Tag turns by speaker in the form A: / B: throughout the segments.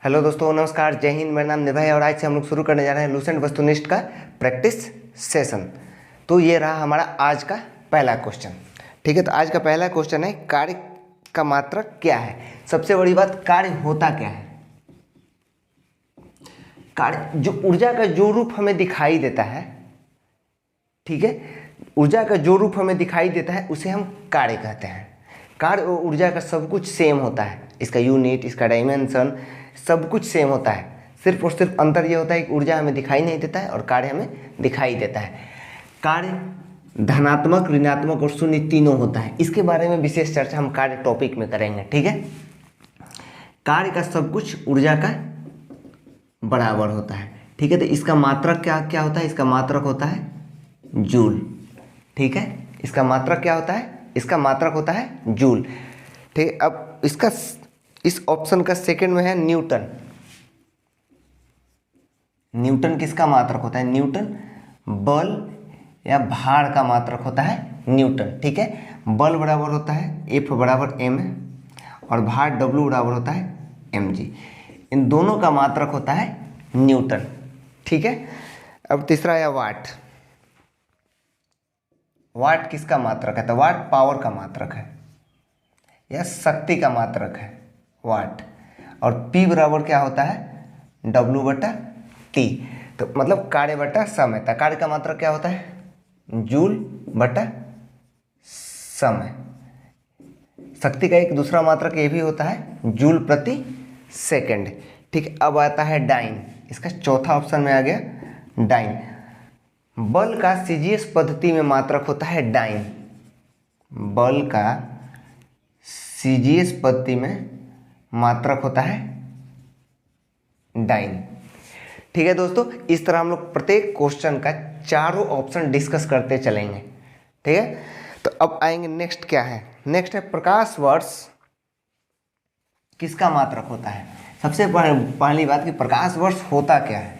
A: Hello दोस्तों, नमस्कार, जय हिंद। मेरा नाम निर्भय है और आज से हम लोग शुरू करने जा रहे हैं लूसेंट वस्तुनिष्ठ का प्रैक्टिस सेशन। तो ये रहा हमारा आज का पहला क्वेश्चन। ठीक है, तो आज का पहला क्वेश्चन है कार्य का मात्रक क्या है। सबसे बड़ी बात, कार्य होता क्या है। कार्य जो ऊर्जा का जो रूप हमें दिखाई देता है, ठीक है, ऊर्जा का जो रूप हमें दिखाई देता है उसे हम कार्य कहते हैं। कार्य और ऊर्जा का सब कुछ सेम होता है, इसका यूनिट, इसका डायमेंशन सब कुछ सेम होता है। सिर्फ और सिर्फ अंतर ये होता है कि ऊर्जा हमें दिखाई नहीं देता है और कार्य हमें दिखाई देता है। कार्य धनात्मक, ऋणात्मक और शून्य तीनों होता है। इसके बारे में विशेष चर्चा हम कार्य टॉपिक में करेंगे। ठीक है, कार्य का सब कुछ ऊर्जा का बराबर होता है। ठीक है, तो इसका मात्रक क्या क्या होता है। इसका मात्रक होता है जूल। ठीक है, इसका मात्रक क्या होता है। इसका मात्रक होता है जूल। ठीक है, अब इसका इस ऑप्शन का सेकंड में है न्यूटन। न्यूटन किसका मात्रक होता है। न्यूटन बल या भार का मात्रक होता है न्यूटन। ठीक है, बल बराबर होता है F बराबर m और भार W बराबर होता है mg। इन दोनों का मात्रक होता है न्यूटन। ठीक है, अब तीसरा है वाट। वाट किसका मात्रक है। तो वाट पावर का मात्रक है या शक्ति का मात्रक है वाट। और P बराबर क्या होता है W बटा T। तो मतलब कार्य बटा समय। तो कार्य का मात्रक क्या होता है जूल बटा समय। शक्ति का एक दूसरा मात्रक ये भी होता है जूल प्रति सेकंड। ठीक, अब आता है डाइन। इसका चौथा ऑप्शन में आ गया डाइन। बल का सीजीएस पद्धति में मात्रक होता है डाइन। बल का सीजीएस पद्धति में मात्रक होता है डाइन। ठीक है दोस्तों, इस तरह हम लोग प्रत्येक क्वेश्चन का चारों ऑप्शन डिस्कस करते चलेंगे। ठीक है, तो अब आएंगे नेक्स्ट क्या है। नेक्स्ट है प्रकाश वर्ष किसका मात्रक होता है। सबसे पहली बात कि प्रकाश वर्ष होता क्या है।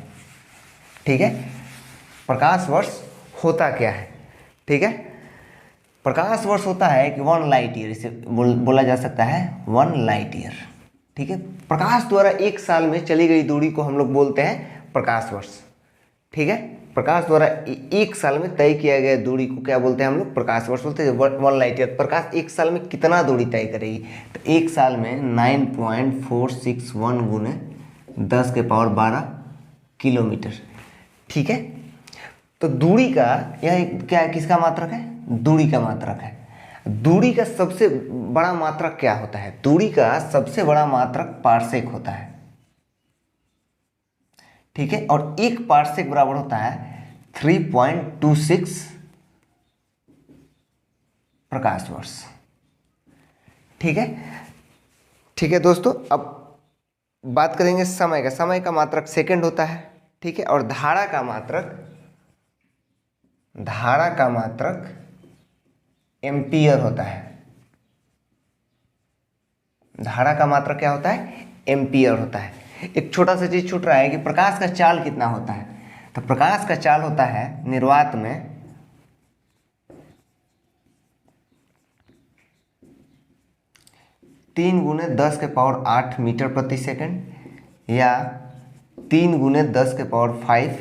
A: ठीक है, प्रकाश वर्ष होता क्या है। ठीक है, प्रकाश वर्ष होता है कि 1 लाइट ईयर, इसे बोला जा सकता है 1 लाइट ईयर। ठीक है, प्रकाश द्वारा एक साल में चली गई दूरी को हम लोग बोलते हैं प्रकाश वर्ष। ठीक है, प्रकाश द्वारा एक साल में तय किया गया दूरी को क्या बोलते हैं हम लोग प्रकाश वर्ष बोलते हैं। 1 लाइट ईयर। प्रकाश एक साल में कितना दूरी तय करेगी। तो एक साल में 9.461 गुने 10 के पावर 12 किलोमीटर। ठीक है, तो दूरी का यह क्या किसका मात्रक है। दूरी का मात्रक है। दूरी का सबसे बड़ा मात्रक क्या होता है। दूरी का सबसे बड़ा मात्रक पारसेक होता है। ठीक है, और एक पारसेक बराबर होता है 3.26 प्रकाश वर्ष। ठीक है, ठीक है दोस्तों, अब बात करेंगे समय का। समय का मात्रक सेकंड होता है। ठीक है, और धारा का मात्रक एम्पियर होता है। धारा का मात्रक क्या होता है एम्पियर होता है। एक छोटा सा चीज छूट रहा है कि प्रकाश का चाल कितना होता है। तो प्रकाश का चाल होता है निर्वात में 3 गुने 10 के पावर 8 मीटर प्रति सेकंड या 3 गुने 10 के पावर 5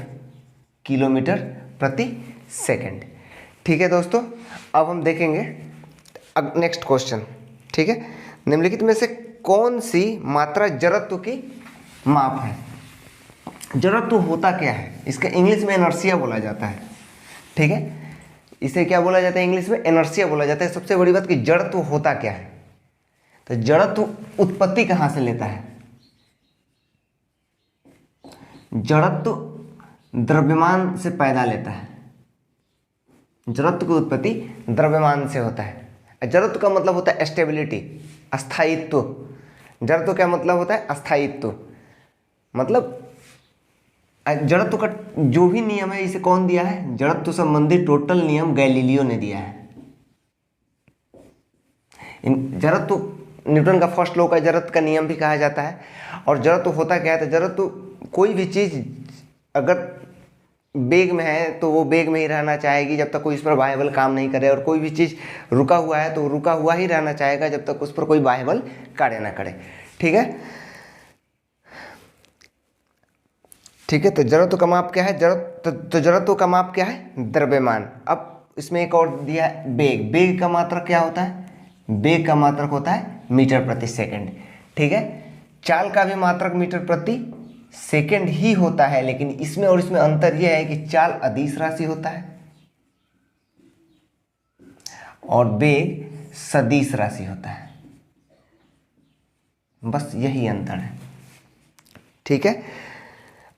A: किलोमीटर प्रति सेकंड। ठीक है दोस्तों, अब हम देखेंगे नेक्स्ट क्वेश्चन। ठीक है, निम्नलिखित में से कौन सी मात्रा जड़त्व की माप है। जड़त्व होता क्या है। इसका इंग्लिश में इनर्शिया बोला जाता है। ठीक है, इसे क्या बोला जाता है इंग्लिश में इनर्शिया बोला जाता है। सबसे बड़ी बात कि जड़त्व होता क्या है। तो जड़त्व उत्पत्ति कहाँ से लेता है। जड़त्व द्रव्यमान से पैदा लेता है। जड़त्व की उत्पत्ति द्रव्यमान से होता है। जड़त्व का मतलब होता है स्टेबिलिटी, अस्थायित्व। जड़त्व क्या मतलब होता है अस्थायित्व। मतलब जड़त्व का जो भी नियम है इसे कौन दिया है। जड़त्व संबंधी टोटल नियम गैलीलियो ने दिया है। जड़त्व न्यूटन का फर्स्ट लॉ का जड़त्व का नियम भी कहा जाता है। और जड़त्व होता क्या है। तो जड़त्व कोई भी चीज अगर बेग में है तो वो बेग में ही रहना चाहेगी जब तक कोई उस पर बाह्य बल काम नहीं करे। और कोई भी चीज़ रुका हुआ है तो रुका हुआ ही रहना चाहेगा जब तक उस पर कोई बाह्य बल कार्य ना करे। ठीक है, ठीक है, तो जड़त्व का माप क्या है? तो जड़त्व का माप क्या है? द्रव्यमान। अब इसमें एक और दिया है वेग। वेग का मात्रक क्या होता है? वेग का मात्रक होता है मीटर प्रति सेकंड। ठीक है, चाल का भी मात्रक मीटर प्रति सेकंड ही होता है, लेकिन इसमें और इसमें अंतर यह है कि चाल अदिश राशि होता है और वेग सदिश राशि होता है। बस यही अंतर है। ठीक है,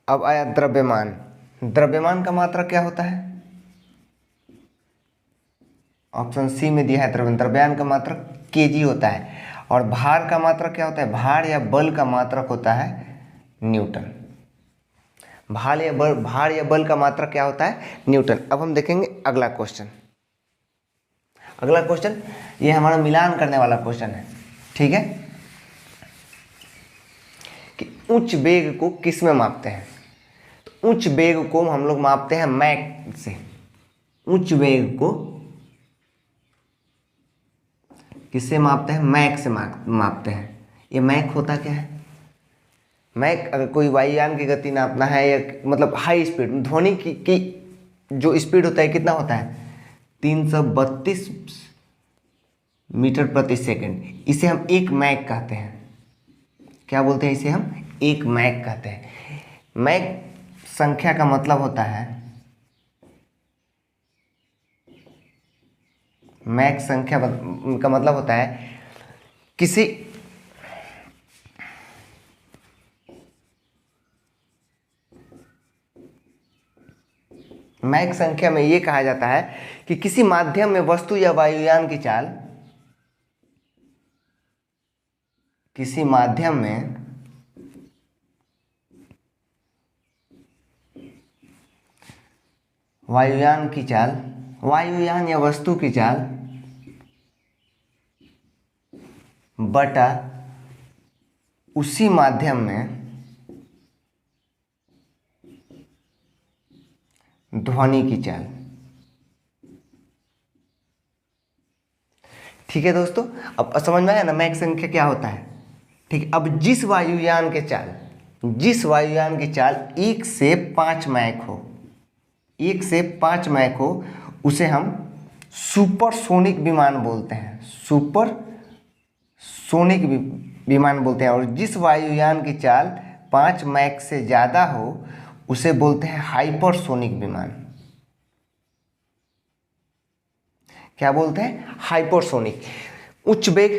A: अब आया द्रव्यमान। द्रव्यमान का मात्रक क्या होता है? ऑप्शन सी में दिया है द्रव्यमान का मात्रक केजी होता है। और भार का मात्रक क्या होता है? भार या बल का मात्रक होता है न्यूटन। भार या बल का मात्रक क्या होता है? न्यूटन। अब हम देखेंगे अगला क्वेश्चन। अगला क्वेश्चन ये हमारा मिलान करने वाला क्वेश्चन है। ठीक है, कि उच्च वेग को किस में मापते हैं? तो उच्च वेग को हम लोग मापते हैं मैक से। उच्च वेग को किससे मापते हैं? मैक से मापते हैं। ये मैक होता क्या है? मैक अगर कोई वायुयान की गति नापना है या मतलब हाई स्पीड, ध्वनि की जो स्पीड होता है कितना होता है? 332 मीटर प्रति सेकंड। इसे हम एक मैक कहते हैं। क्या बोलते हैं इसे? हम एक मैक कहते हैं। मैक संख्या का मतलब होता है, मैक संख्या का मतलब होता है किसी मैक संख्या में ये कहा जाता है कि किसी माध्यम में वस्तु या वायुयान की चाल, किसी माध्यम में वायुयान की चाल, वायुयान या वस्तु की चाल बटा उसी माध्यम में ध्वनि की चाल। ठीक है दोस्तों, अब समझ में आया ना मैक संख्या क्या होता है? ठीक है, अब जिस वायुयान की चाल 1 से 5 मैक हो, 1 से 5 मैक हो, उसे हम सुपरसोनिक विमान बोलते हैं। सुपरसोनिक विमान बोलते हैं। और जिस वायुयान की चाल 5 मैक से ज़्यादा हो उसे बोलते हैं हाइपरसोनिक विमान। क्या बोलते हैं? हाइपरसोनिक। उच्च वेग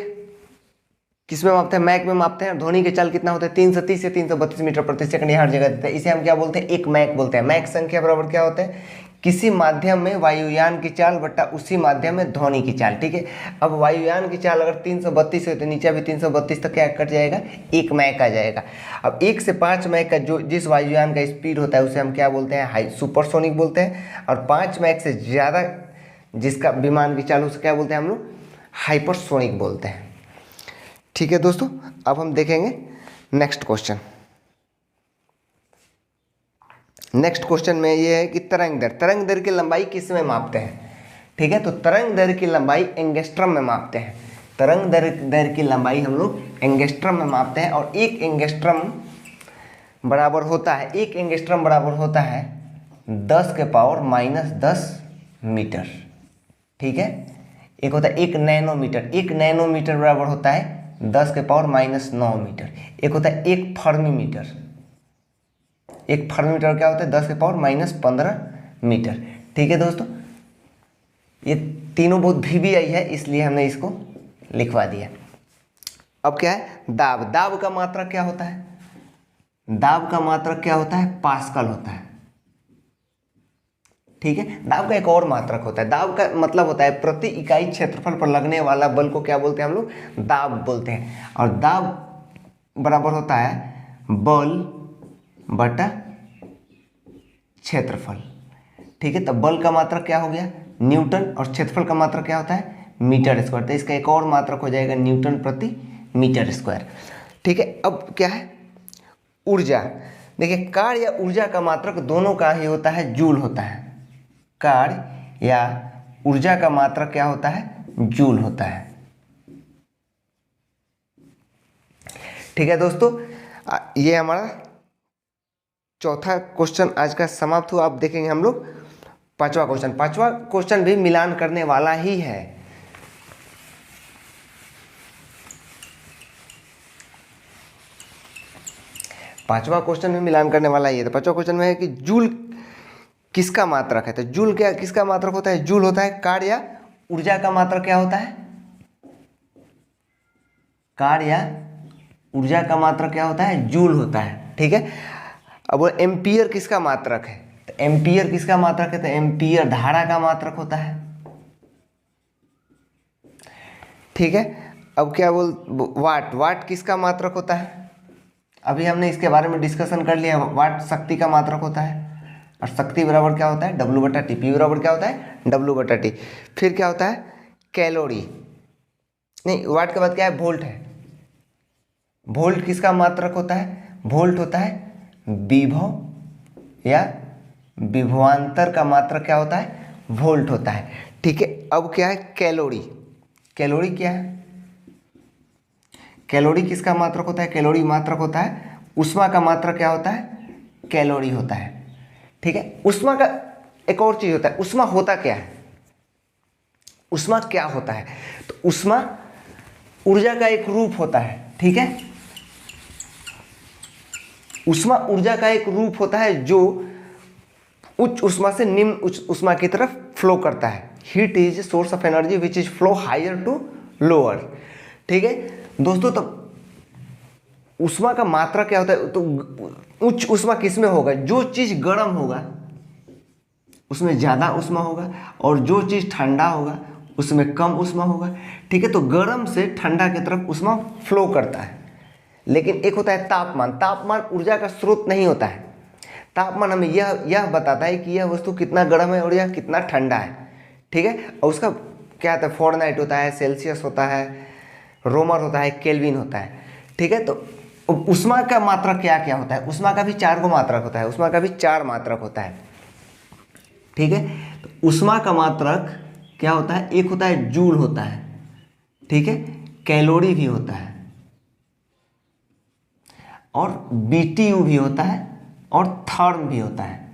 A: किसमें मापते हैं? मैक में मापते हैं। ध्वनि की चाल कितना होता है? 330 से 332 मीटर प्रति सेकंड, हर जगह देते हैं। इसे हम क्या बोलते हैं? एक मैक बोलते हैं। मैक संख्या बराबर क्या होता है? किसी माध्यम में वायुयान की चाल बटा उसी माध्यम में ध्वनि की चाल। ठीक है, अब वायुयान की चाल अगर 332 है तो नीचे भी 332 तक क्या कट जाएगा? एक मैक आ जाएगा। अब 1 से 5 मैक का जो जिस वायुयान का स्पीड होता है उसे हम क्या बोलते हैं? हाई सुपरसोनिक बोलते हैं। और 5 मैक से ज़्यादा जिसका विमान की चाल उसे क्या बोलते हैं हम लोग? हाइपरसोनिक बोलते हैं। ठीक है दोस्तों, अब हम देखेंगे नेक्स्ट क्वेश्चन। नेक्स्ट क्वेश्चन में ये है कि तरंग दर की लंबाई किस में मापते हैं? ठीक है, तो तरंग दर की लंबाई एंगस्ट्रम में मापते हैं। तरंग दर की लंबाई हम लोग एंगस्ट्रम में मापते हैं। और एक एंगस्ट्रम बराबर होता है 10⁻⁻10 मीटर। ठीक है, एक होता है 1 नैनोमीटर। 1 नैनोमीटर बराबर होता है 10⁻⁹ मीटर। एक होता है 1 फर्मीमीटर। 1 फर्मीमीटर क्या होता है? 10⁻⁻15 मीटर। ठीक है दोस्तों, ये तीनों बहुत VBI है इसलिए हमने इसको लिखवा दिया। अब क्या है? दाब का मात्रक क्या होता है? दाब का मात्रक क्या होता है? पास्कल होता है। ठीक है, दाब का एक और मात्रक होता है। दाब का मतलब होता है प्रति इकाई क्षेत्रफल पर लगने वाला बल को क्या बोलते हैं हम लोग? दाब बोलते हैं। और दाब बराबर होता है बल बटा क्षेत्रफल। ठीक है, तो बल का मात्रक क्या हो गया? न्यूटन। और क्षेत्रफल का मात्रक क्या होता है? Metre square. तो इसका एक और मात्रक हो जाएगा न्यूटन प्रति मीटर स्क्वायर। ठीक है, अब क्या है? ऊर्जा। देखिए, कार्य या ऊर्जा का मात्रक दोनों का ही होता है, जूल होता है। कार्य या ऊर्जा का मात्रक क्या होता है? जूल होता है। ठीक है दोस्तों, ये हमारा चौथा क्वेश्चन आज का समाप्त हुआ। अब देखेंगे हम लोग पांचवा क्वेश्चन। पांचवा क्वेश्चन भी मिलान करने वाला ही है। पांचवा क्वेश्चन भी मिलान करने वाला ही है। तो पांचवा क्वेश्चन में है कि जूल किसका मात्रक है। तो जूल क्या किसका मात्रक होता है? जूल होता है कार्य या ऊर्जा का मात्रक। क्या होता है? कार्य या ऊर्जा का मात्रक क्या होता है? जूल होता है। ठीक है। अब वो एम्पियर किसका मात्रक है? तो एम्पियर किसका मात्रक है? तो एम्पियर धारा का मात्रक होता है। ठीक है। अब क्या वाट, वाट किसका मात्रक होता है? अभी हमने इसके बारे में डिस्कशन कर लिया। वाट शक्ति का मात्रक होता है और शक्ति बराबर क्या होता है? W/T। पी बराबर क्या होता है? W/T। फिर क्या होता है? कैलोरी। नहीं, वाट के बाद क्या है? वोल्ट है। वोल्ट किसका मात्रक होता है? वोल्ट होता है विभव या विभवांतर का मात्रक क्या होता है? वोल्ट होता है। ठीक है। अब क्या है? कैलोरी। कैलोरी क्या है? कैलोरी किसका मात्रक होता है? कैलोरी मात्रक होता है ऊष्मा का मात्रक क्या होता है? कैलोरी होता है। ठीक है। ऊष्मा का एक और चीज होता है। ऊष्मा होता क्या है? ऊष्मा क्या होता है? तो ऊष्मा ऊर्जा का एक रूप होता है। ठीक है। ऊष्मा ऊर्जा का एक रूप होता है जो उच्च ऊष्मा से निम्न उच्च ऊष्मा की तरफ फ्लो करता है। Heat is source of energy which is flow higher to lower. ठीक है दोस्तों। तो ऊष्मा का मात्रा क्या होता है? तो उच्च ऊष्मा किस में होगा? जो चीज गर्म होगा उसमें ज्यादा ऊष्मा होगा और जो चीज ठंडा होगा उसमें कम ऊष्मा होगा। ठीक है। तो गर्म से ठंडा की तरफ ऊष्मा फ्लो करता है। लेकिन एक होता है तापमान। तापमान ऊर्जा का स्रोत नहीं होता है। तापमान हमें यह बताता है कि यह वस्तु कितना गर्म है और यह कितना ठंडा है। ठीक है। और उसका क्या होता है? फ़ारेनहाइट होता है, सेल्सियस होता है, रोमर होता है, केल्विन होता है। ठीक है। तो ऊष्मा का मात्रक क्या क्या होता है? ऊष्मा का भी 4 गो मात्रक होता है। ऊष्मा का भी 4 मात्रक होता है। ठीक है। तो ऊष्मा का मात्रक क्या होता है? एक होता है जूल होता है। ठीक है। कैलोरी भी होता है और BTU भी होता है और थर्म भी होता है।